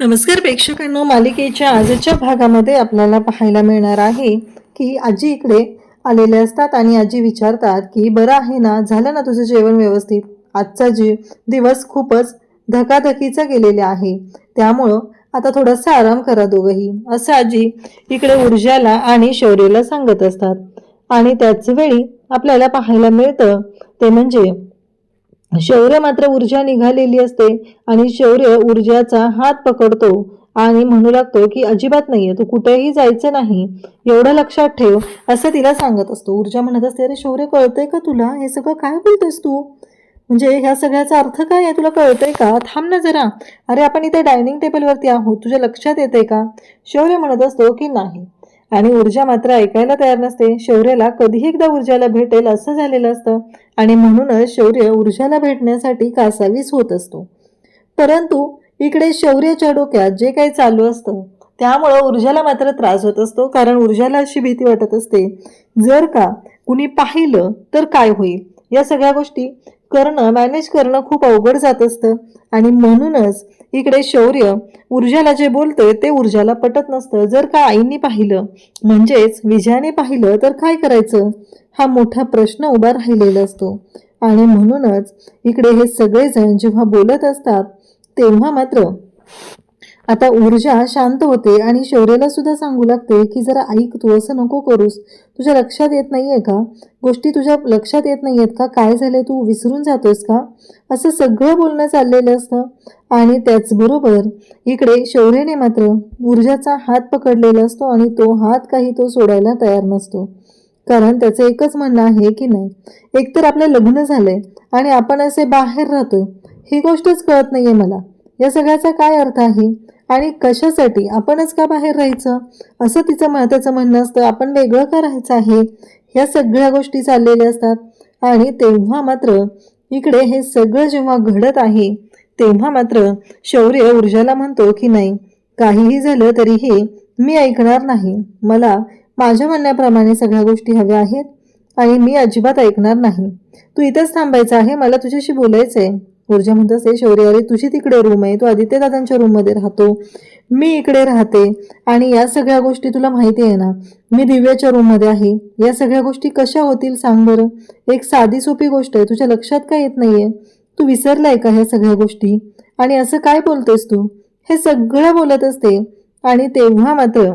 नमस्कार प्रेक्षकांनो, मालिकेच्या आजच्या भागामध्ये आपल्याला पाहायला मिळणार आहे की आजी इकडे आलेले असतात आणि आजी विचारतात की बरं आहे ना, झालं ना तुझं जेवण व्यवस्थित? आजचा दिवस खूपच धकाधकीचा गेलेला आहे, त्यामुळं आता थोडासा आराम करा दोघंही, असं आजी इकडे ऊर्जाला आणि शौर्यला सांगत असतात. आणि त्याच वेळी आपल्याला पाहायला मिळतं ते म्हणजे शौर्य मात्र ऊर्जा निघालेली असते आणि शौर्य ऊर्जाचा हात पकडतो आणि म्हणू लागतो की अजिबात नाहीये, तू कुठेही जायचं नाही, एवढं लक्षात ठेव, असं तिला सांगत असतो. ऊर्जा म्हणत असते, अरे शौर्य, कळतंय का तुला? हे सगळं काय बोलतोस तू? म्हणजे ह्या सगळ्याचा अर्थ काय आहे, तुला कळतंय का? थांब ना जरा. अरे आपण इथे डायनिंग टेबलवरती आहोत, तुझ्या लक्षात येते का? शौर्य म्हणत असतो की नाही. आणि ऊर्जा मात्र ऐकायला तयार नसते. शौर्याला कधीही एकदा ऊर्जाला भेटेल असं झालेलं असतं आणि म्हणूनच शौर्य ऊर्जाला भेटण्यासाठी कासावीस होत असतो. परंतु इकडे शौर्याच्या डोक्यात जे काही चालू असतं त्यामुळं ऊर्जाला मात्र त्रास होत असतो. कारण ऊर्जाला अशी भीती वाटत असते, जर का कुणी पाहिलं तर काय होईल. या सगळ्या गोष्टी मॅनेज करणं खूप अवघड जात असतं आणि म्हणूनच इकडे शौर्य ऊर्जाला जे बोलतोय ते ऊर्जाला पटत नसतं. जर का आईंनी पाहिलं, म्हणजेच विजयाने पाहिलं तर काय करायचं, हा मोठा प्रश्न उभा राहिलेला असतो. आणि म्हणूनच इकडे हे सगळेजण जेव्हा बोलत असतात तेव्हा मात्र आता ऊर्जा शांत होते आणि शौर्याला सुद्धा सांगू लागते की जरा ऐक, तू असं नको करूस, तुझ्या लक्षात येत नाहीये का, गोष्टी तुझ्या लक्षात येत नाहीयेत का, काय झाले, तू विसरून जातोस का, असं सगळं बोलणं चाललेलं असतं. आणि त्याचबरोबर इकडे शौर्याने मात्र ऊर्जाचा हात पकडलेला असतो आणि तो हात काही तो सोडायला तयार नसतो. कारण त्याचं एकच म्हणणं आहे की नाही, एकतर आपलं लग्न झालंय आणि आपण असे बाहेर राहतोय, ही गोष्टच कळत नाहीये मला. या सगळ्याचा काय अर्थ आहे आणि कशासाठी, आपणच का बाहेर राहायचं, असं त्याचं म्हणणं असतं. आपण वेगळं का राहायचं आहे, ह्या सगळ्या गोष्टी चाललेल्या असतात. आणि तेव्हा मात्र इकडे हे सगळं जेव्हा घडत आहे तेव्हा मात्र शौर्य ऊर्जाला म्हणतो की नाही, काहीही झालं तरीही मी ऐकणार नाही, मला माझ्या म्हणण्याप्रमाणे सगळ्या गोष्टी हव्या आहेत आणि मी अजिबात ऐकणार नाही, तू इथेच थांबायचं आहे, मला तुझ्याशी बोलायचं आहे. ऊर्जा म्हणत असते, शौर्य, अरे तुझी तिकडे रूम आहे, तू आदित्य दादांच्या रूममध्ये राहतो, मी इकडे राहते आणि या सगळ्या गोष्टी तुला माहिती आहे ना, मी दिव्याच्या रूममध्ये आहे, या सगळ्या गोष्टी कशा होतील सांग बरं. एक साधी सोपी गोष्ट आहे, तुझ्या लक्षात का येत नाहीये, तू विसरलाय का ह्या सगळ्या गोष्टी, आणि असं काय बोलतेस तू, हे सगळं बोलत असते. आणि तेव्हा मात्र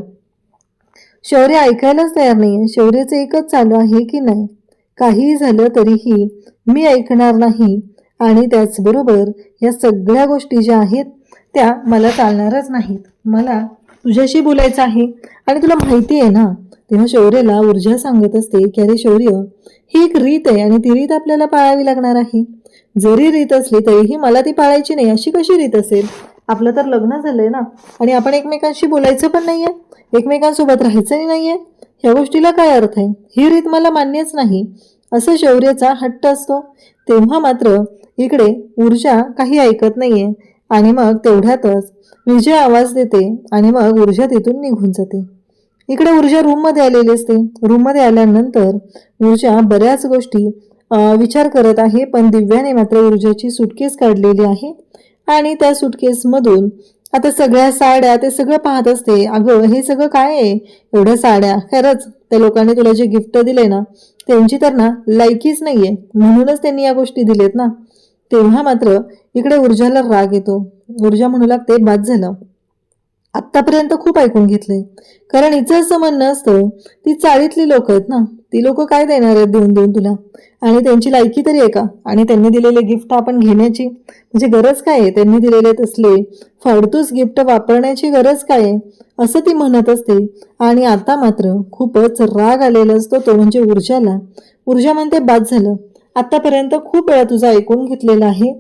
शौर्य ऐकायलाच तयार नाहीये. शौर्याचं एकच चालू आहे की नाही, काहीही झालं तरीही मी ऐकणार नाही आणि त्याचबरोबर या सगळ्या गोष्टी ज्या आहेत त्या मला चालणारच नाहीत, मला तुझ्याशी बोलायचं आहे आणि तुला माहिती आहे ना. तेव्हा शौर्याला ऊर्जा सांगत असते की अरे शौर्य, ही एक रीत आहे आणि ती रीत आपल्याला पाळावी लागणार आहे. जरी रीत असली तरीही मला ती पाळायची नाही, अशी कशी रीत असेल, आपलं तर लग्न झालंय ना आणि आपण एकमेकांशी बोलायचं पण नाहीये, एकमेकांसोबत राहायचंही नाहीये, ह्या गोष्टीला काय अर्थ आहे, ही रीत मला मान्यच नाही, असं शौर्याचा हट्ट असतो. तेव्हा मात्र इकडे ऊर्जा काही ऐकत नाहीये आणि मग तेवढ्यातच विजय आवाज देते आणि मग ऊर्जा तिथून निघून जाते. इकडे ऊर्जा रूममध्ये आलेली असते. रूममध्ये आल्यानंतर ऊर्जा बऱ्याच गोष्टी विचार करत आहे, पण दिव्याने मात्र ऊर्जाची सुटकेस काढलेली आहे आणि त्या सुटकेसमधून आता सगळ्या साड्या ते सगळं पाहत असते. अगं हे सगळं काय आहे, एवढ्या साड्या, खरंच त्या लोकांनी तुला जे गिफ्ट दिले ना त्यांची तर ना लायकीच नाहीये, म्हणूनच त्यांनी या गोष्टी दिलेत ना. तेव्हा मात्र इकडे ऊर्जाला राग येतो. ऊर्जा म्हणू लागते, बाद झालं, आत्तापर्यंत खूप ऐकून घेतले, कारण हिचं असं म्हणणं असतं ती चाळीतली लोक आहेत ना, ती लोक काय देणार आहेत देऊन देऊन तुला, आणि त्यांची लायकी तरी आहे का, आणि त्यांनी दिलेले गिफ्ट आपण घेण्याची म्हणजे गरज काय आहे, त्यांनी दिलेले तसले फाडतूस गिफ्ट वापरण्याची गरज काय आहे, असं ती म्हणत असते. आणि आता मात्र खूपच राग आलेला असतो तो म्हणजे ऊर्जाला. ऊर्जा म्हणते, बाद झालं, आतापर्यंत खूप वेळा तुझं ऐकून घेतलेलं आहे,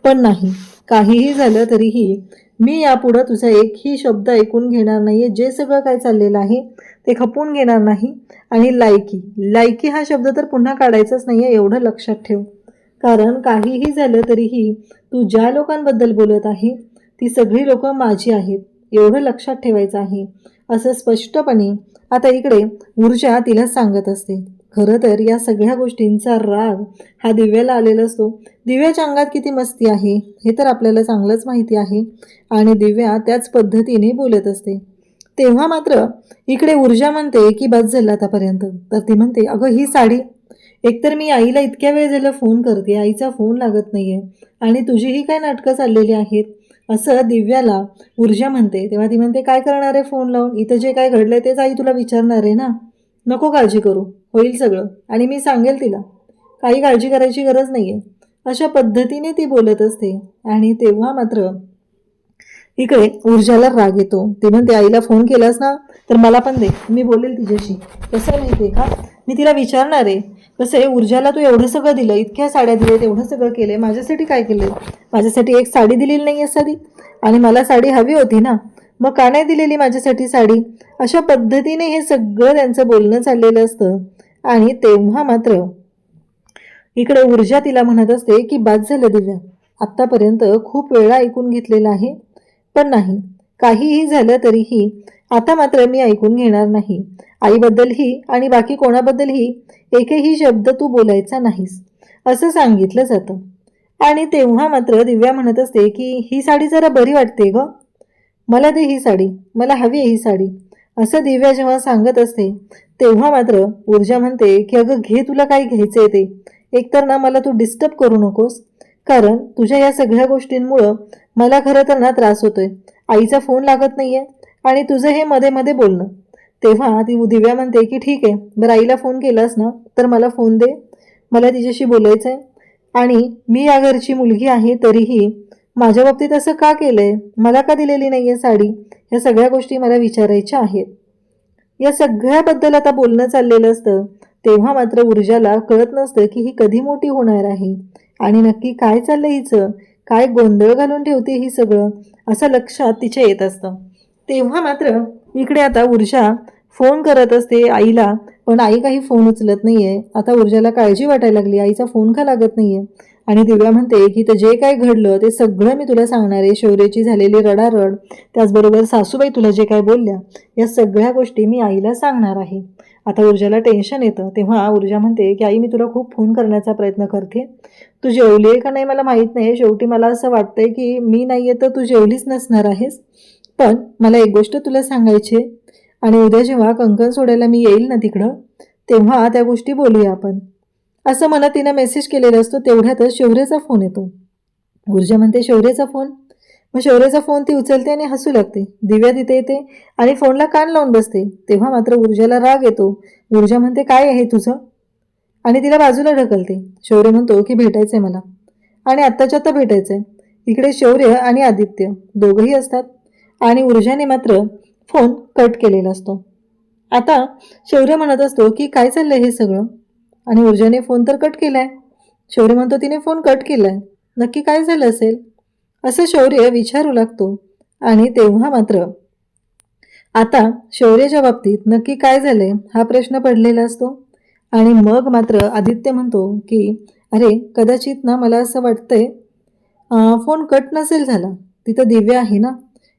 पण नाही, काहीही झालं तरीही मी यापुढं तुझा एकही शब्द ऐकून घेणार नाहीये, जे सगळं काय चाललेलं आहे ते खपवून घेणार नाही. आणि लायकी, लायकी हा शब्द तर पुन्हा काढायचाच नाहीये, एवढं लक्षात ठेव, कारण काहीही झालं तरीही तू ज्या लोकांबद्दल बोलत आहे ती सगळी लोक माझी आहेत, एवढं लक्षात ठेवायचं आहे, असं स्पष्टपणे आता इकडे ऊर्जा तिला सांगत असते. खरं तर या सगळ्या गोष्टींचा राग हा दिव्याला आलेला असतो. दिव्याच्या अंगात किती मस्ती आहे हे तर आपल्याला चांगलंच माहिती आहे आणि दिव्या त्याच पद्धतीने बोलत असते. तेव्हा मात्र इकडे ऊर्जा म्हणते की बस झालं आतापर्यंत. तर ती म्हणते, अगं ही साडी, एकतर मी आईला इतक्या वेळ झालं फोन करते, आईचा फोन लागत नाहीये आणि तुझीही काय नाटकं चाललेली आहेत, असं दिव्याला ऊर्जा म्हणते. तेव्हा ती म्हणते, काय करणार आहे फोन लावून, इथं जे काय घडलंय तेच आई तुला विचारणार आहे ना, नको काळजी करू, होईल सगळं आणि मी सांगेल तिला, काही काळजी करायची गरज नाहीये. अशा पद्धतीने ती बोलत असते आणि तेव्हा मात्र इकडे ऊर्जाला राग येतो. ती म्हणते, आईला फोन केलास ना तर मला पण दे, मी बोलेल तिच्याशी. कसं आहे माहिती आहे का, मी तिला विचारणार आहे. कसं आहे, ऊर्जाला तू एवढं सगळं दिलं, इतक्या साड्या दिल्यात, एवढं सगळं केलंय, माझ्यासाठी काय केलंय? माझ्यासाठी एक साडी दिलेली नाही आहे साधी, आणि मला साडी हवी होती ना, मग का नाही दिलेली माझ्यासाठी साडी? अशा पद्धतीने हे सगळं त्यांचं बोलणं चाललेलं असतं. आणि तेव्हा मात्र इकडे ऊर्जा तिला म्हणत असते की बाद झालं दिव्या, आत्तापर्यंत खूप वेळा ऐकून घेतलेलं आहे, पण नाही, काहीही झालं तरीही आता मात्र मी ऐकून घेणार नाही. आईबद्दलही आणि बाकी कोणाबद्दलही एकही शब्द तू बोलायचा नाहीस, असं सांगितलं जातं. आणि तेव्हा मात्र दिव्या म्हणत असते की ही साडी जरा बरी वाटते ग, मला दे ही साडी, मला हवी आहे ही साडी, असं दिव्या जेव्हा सांगत असते. तेव्हा मात्र ऊर्जा म्हणते की अगं घे, तुला काय घ्यायचंय ते, एकतर ना मला तू डिस्टर्ब करू नकोस, कारण तुझ्या या सगळ्या गोष्टींमुळं मला खरं तर ना त्रास होतोय. आईचा फोन लागत नाहीये आणि तुझं हे मध्ये मध्ये बोलणं. तेव्हा ती दिव्या म्हणते की ठीक आहे, बरं आईला फोन केलास ना तर मला फोन दे, मला तिच्याशी बोलायचं आहे. आणि मी या घरची मुलगी आहे तरीही माझ्या बाबतीत असं का केलंय, मला का दिलेली नाहीये साडी, या सगळ्या गोष्टी मला विचारायच्या आहेत. या सगळ्याबद्दल आता बोलणं चाललेलं असतं. तेव्हा मात्र ऊर्जाला कळत नसतं की ही कधी मोठी होणार आहे आणि नक्की काय चाललंय हिचं, काय गोंधळ घालून ठेवते ही सगळं, असं लक्षात तिच्या येत असतं. तेव्हा मात्र इकडे आता ऊर्जा फोन करत असते आईला, पण आई काही फोन उचलत नाहीये. आता ऊर्जाला काळजी वाटायला लागली, आईचा फोन का लागत नाहीये. आणि दिव्या म्हणते की तर जे काय घडलं ते सगळं मी तुला सांगणार आहे, शौर्याची झालेली रडारड, त्याचबरोबर सासूबाई तुला जे काय बोलल्या, या सगळ्या गोष्टी मी आईला सांगणार आहे. आता ऊर्जाला टेन्शन येतं. तेव्हा ऊर्जा म्हणते की आई, मी तुला खूप फोन करण्याचा प्रयत्न करते, तू जेवली आहे का नाही मला माहीत नाही, शेवटी मला असं वाटतंय की मी नाही आहे तर तू जेवलीच नसणार आहेस, पण मला एक गोष्ट तुला सांगायची आहे आणि उद्या जेव्हा कंकण सोडायला मी येईल ना तिकडं, तेव्हा त्या गोष्टी बोलूया आपण, असं म्हणत तिनं मेसेज केलेला असतो. तेवढ्यातच शौर्याचा फोन येतो. ऊर्जा म्हणते, शौर्याचा फोन? मग शौर्याचा फोन ती उचलते आणि हसू लागते. दिव्या तिथे येते आणि फोनला कान लावून बसते. तेव्हा मात्र ऊर्जाला राग येतो. ऊर्जा म्हणते, काय आहे तुझं, आणि तिला बाजूला ढकलते. शौर्य म्हणतो की भेटायचंय मला आणि आत्ताच्या आत्ता भेटायचंय. इकडे शौर्य आणि आदित्य दोघंही असतात आणि ऊर्जाने मात्र फोन कट केलेला असतो. आता शौर्य म्हणत असतो की काय चाललंय हे सगळं, आणि ऊर्जाने फोन तर कट केलाय. शौर्य म्हणतो तिने फोन कट केलाय, नक्की काय झालं असेल, असं शौर्य विचारू लागतो. आणि तेव्हा मात्र आता शौर्याच्या बाबतीत नक्की काय झालंय हा प्रश्न पडलेला असतो. आणि मग मात्र आदित्य म्हणतो की अरे कदाचित ना मला असं वाटतंय फोन कट नसेल झाला, तिथं दिव्या आहे ना,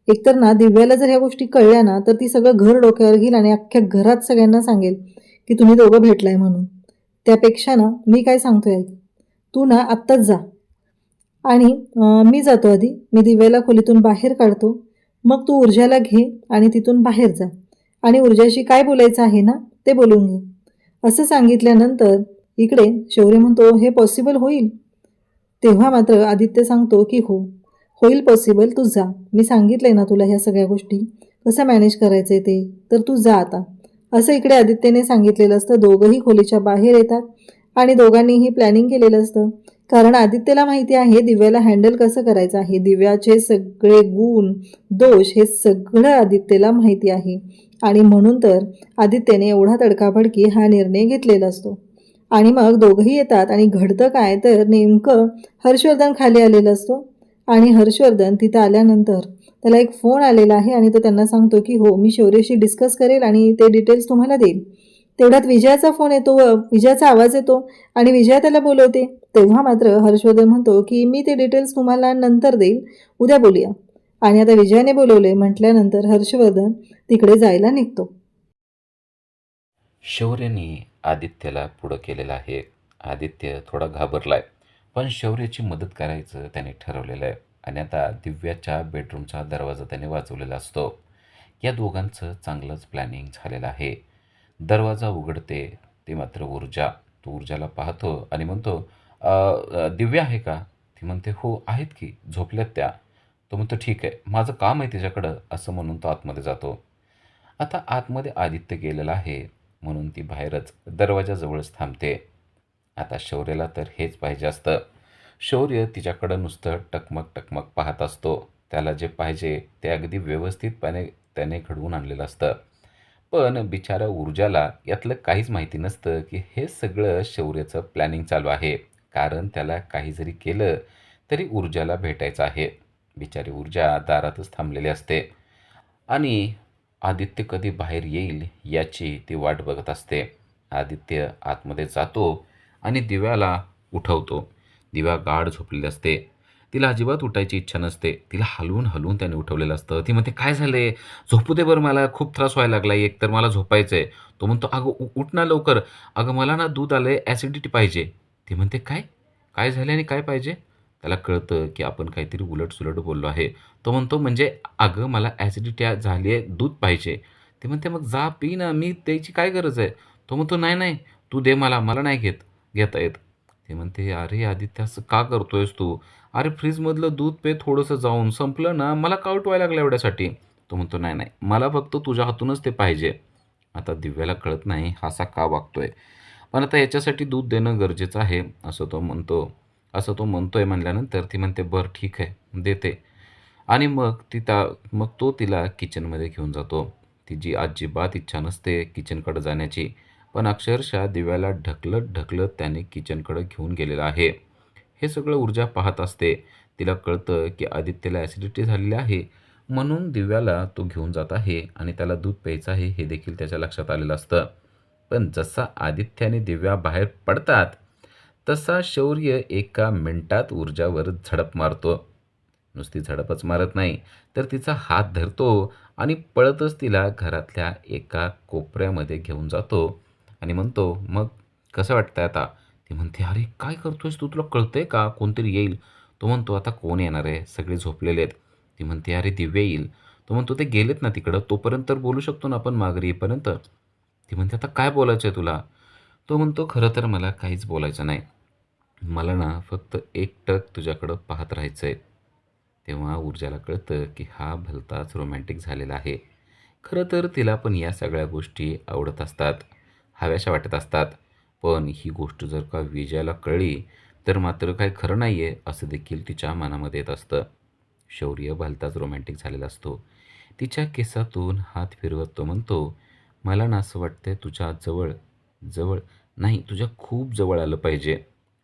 एकतर ना दिव्याला जर ह्या गोष्टी कळल्या ना तर ती सगळं घर डोक्यावर घेईल आणि अख्ख्या घरात सगळ्यांना सांगेल की तुम्ही दोघं भेटलाय म्हणून. त्यापेक्षा ना मी काय सांगतोय ऐक, तू ना आत्ताच जा आणि मी जातो आधी, मी दिव्याला खोलीतून बाहेर काढतो, मग तू ऊर्जाला घे आणि तिथून बाहेर जा आणि ऊर्जाशी काय बोलायचं आहे ना ते बोलून घे, असं सांगितल्यानंतर इकडे शौर्य म्हणतो हे पॉसिबल होईल? तेव्हा मात्र आदित्य सांगतो की हो होईल पॉसिबल, तू जा, मी सांगितलंय ना तुला ह्या सगळ्या गोष्टी कसं मॅनेज करायचं ते, तर तू जा आता, असं इकडे आदित्यने सांगितलेलं असतं. दोघंही खोलीच्या बाहेर येतात आणि दोघांनीही प्लॅनिंग केलेलं असतं, कारण आदित्यला माहिती आहे दिव्याला हँडल कसं करायचं आहे. दिव्याचे सगळे गुण दोष हे सगळं आदित्यला माहिती आहे आणि म्हणून तर आदित्यने एवढा तडकाफडकी हा निर्णय घेतलेला असतो. आणि मग दोघंही येतात आणि घडतं काय तर नेमकं हर्षवर्धन खाली आलेला असतो आणि हर्षवर्धन तिथं आल्यानंतर त्याला एक फोन आलेला आहे आणि तो त्यांना सांगतो की हो मी शौर्यशी डिस्कस करेल आणि ते डिटेल्स तुम्हाला देईल. तेवढ्यात विजयाचा फोन येतो व विजयाचा आवाज येतो आणि विजया त्याला बोलवते. तेव्हा मात्र हर्षवर्धन म्हणतो की मी ते डिटेल्स तुम्हाला नंतर देईल, उद्या बोलूया. आणि आता विजयाने बोलवले म्हटल्यानंतर हर्षवर्धन तिकडे जायला निघतो. शौर्याने आदित्यला पुढं केलेलं आहे. आदित्य थोडा घाबरलाय, पण शौर्याची मदत करायचं त्याने ठरवलेलं आहे आणि आता दिव्याच्या बेडरूमचा दरवाजा त्याने वाजवलेला असतो. या दोघांचं चांगलंच प्लॅनिंग झालेलं आहे. दरवाजा उघडते ते मात्र ऊर्जा. तो ऊर्जाला पाहतो आणि म्हणतो, दिव्या आहे का?" ती म्हणते, "हो, आहेत की, झोपल्यात त्या." तो म्हणतो, "ठीक आहे, माझं काम आहे तिच्याकडं," असं म्हणून तो आतमध्ये जातो. आता आतमध्ये आदित्य गेलेला आहे म्हणून ती बाहेरच दरवाजाजवळच थांबते. आता शौर्याला तर हेच पाहिजे असतं. शौर्य तिच्याकडं नुसतं टकमक टकमक पाहत असतो. त्याला जे पाहिजे ते अगदी व्यवस्थितपणे त्याने घडवून आणलेलं असतं. पण बिचारा ऊर्जाला यातलं काहीच माहिती नसतं की हे सगळं शौर्याचं प्लॅनिंग चालू आहे. कारण त्याला काही जरी केलं तरी ऊर्जाला भेटायचं आहे. बिचारी ऊर्जा दारातच थांबलेली असते आणि आदित्य कधी बाहेर येईल याची ती वाट बघत असते. आदित्य आतमध्ये जातो आणि दिव्याला उठवतो. दिव्या गाढ झोपलेली असते. तिला अजिबात उठायची इच्छा नसते. तिला हलवून हलवून त्याने उठवलेलं असतं. ती म्हणते, "काय झालंय? झोपू दे बरं मला. खूप त्रास व्हायला लागलाय. एक तर मला झोपायचंय." तो म्हणतो, "अगं उठ ना लवकर. अगं मला ना दूध आलंय, ॲसिडिटी पाहिजे." ती म्हणते, "काय? काय झालंय आणि काय पाहिजे?" त्याला कळतं की आपण काहीतरी उलट-सुलट बोललो आहे. तो म्हणतो, "म्हणजे अगं मला ॲसिडिटी झाली आहे, दूध पाहिजे." ती म्हणते, "मग जा पी ना, मी द्यायची काय गरज आहे?" तो म्हणतो, "नाही, नाही, तू दे मला, मला नाही घेता येत." ती म्हणते, "अरे आदित्य असं का करतोयस तू? अरे फ्रीजमधलं दूध पे थोडंसं जाऊन, संपलं ना, मला का उठवायला लागलं एवढ्यासाठी?" तो म्हणतो, "नाही, नाही, मला फक्त तुझ्या हातूनच ते पाहिजे." आता दिव्याला कळत नाही हा असा का वागतोय. पण आता याच्यासाठी दूध देणं गरजेचं आहे, असं तो म्हणतोय म्हणल्यानंतर ती म्हणते, "बरं ठीक आहे, देते." आणि मग तो तिला किचनमध्ये घेऊन जातो. तिची अजिबात इच्छा नसते किचनकडे जाण्याची, पण अक्षरशः दिव्याला ढकलत-ढकलत त्याने किचनकडे घेऊन गेलेला आहे. हे सगळं ऊर्जा पाहत असते. तिला कळतं की आदित्यला ॲसिडिटी झालेली आहे, म्हणून दिव्याला तो घेऊन जात आहे आणि त्याला दूध प्यायचं आहे हे देखील त्याच्या लक्षात आलेलं असतं. पण जसा आदित्य आणि दिव्या बाहेर पडतात, तसा शौर्य एका मिनिटात ऊर्जावर झडप मारतो. नुसती झडपच मारत नाही, तर तिचा हात धरतो आणि पळतच तिला घरातल्या एका कोपऱ्यामध्ये घेऊन जातो आणि म्हणतो, "मग कसं वाटतंय आता?" ती म्हणते, "अरे काय करतोयस तू? तुला कळतंय का? कोणतरी येईल." तो म्हणतो, "आता कोण येणार आहे? सगळे झोपलेले आहेत." ती म्हणते, "अरे दिव्या येईल." तो म्हणतो, "ते गेलेत ना तिकडं, तोपर्यंत तर बोलू शकतो ना आपण माघारी येईपर्यंत." ती म्हणते, "आता काय बोलायचं आहे तुला?" तो म्हणतो, "खरं तर मला काहीच बोलायचं नाही. मला ना फक्त एकटक तुझ्याकडं पाहत राहायचं आहे." तेव्हा ऊर्जाला कळतं की हा भलताच रोमॅन्टिक झालेला आहे. खरं तर तिला पण या सगळ्या गोष्टी आवडत असतात, हव्याशा वाटत असतात. पण ही गोष्ट जर का विजयाला कळली, तर मात्र काही खरं नाही आहे, असं देखील तिच्या मनामध्ये येत असतं. शौर्य भलताच रोमॅन्टिक झालेला असतो. तिच्या केसातून हात फिरवत तो म्हणतो, "मला ना असं वाटतंय तुझ्या जवळ, जवळ नाही तुझ्या खूप जवळ आलं पाहिजे."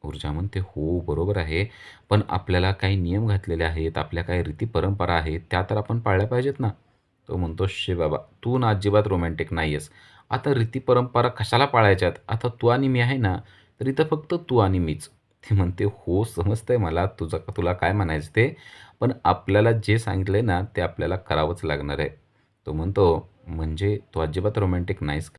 ऊर्जा म्हणते, "हो, बरोबर आहे. पण आपल्याला काही नियम घातलेले आहेत, आपल्या काही रीती परंपरा आहेत, त्या तर आपण पाळल्या पाहिजेत ना." तो म्हणतो, "शे बाबा, तू ना अजिबात रोमॅन्टिक नाही आहेस. आता रीती परंपरा कशाला पाळायच्यात? आता तू आणि मी आहे ना, तर इथं फक्त तू आणि मीच." ती म्हणते, "हो, समजतंय मला तुला काय म्हणायचं ते, पण आपल्याला जे सांगितलंय ना, ते आपल्याला करावंच लागणार आहे." तो म्हणतो, "म्हणजे तू अजिबात रोमॅन्टिक नाहीस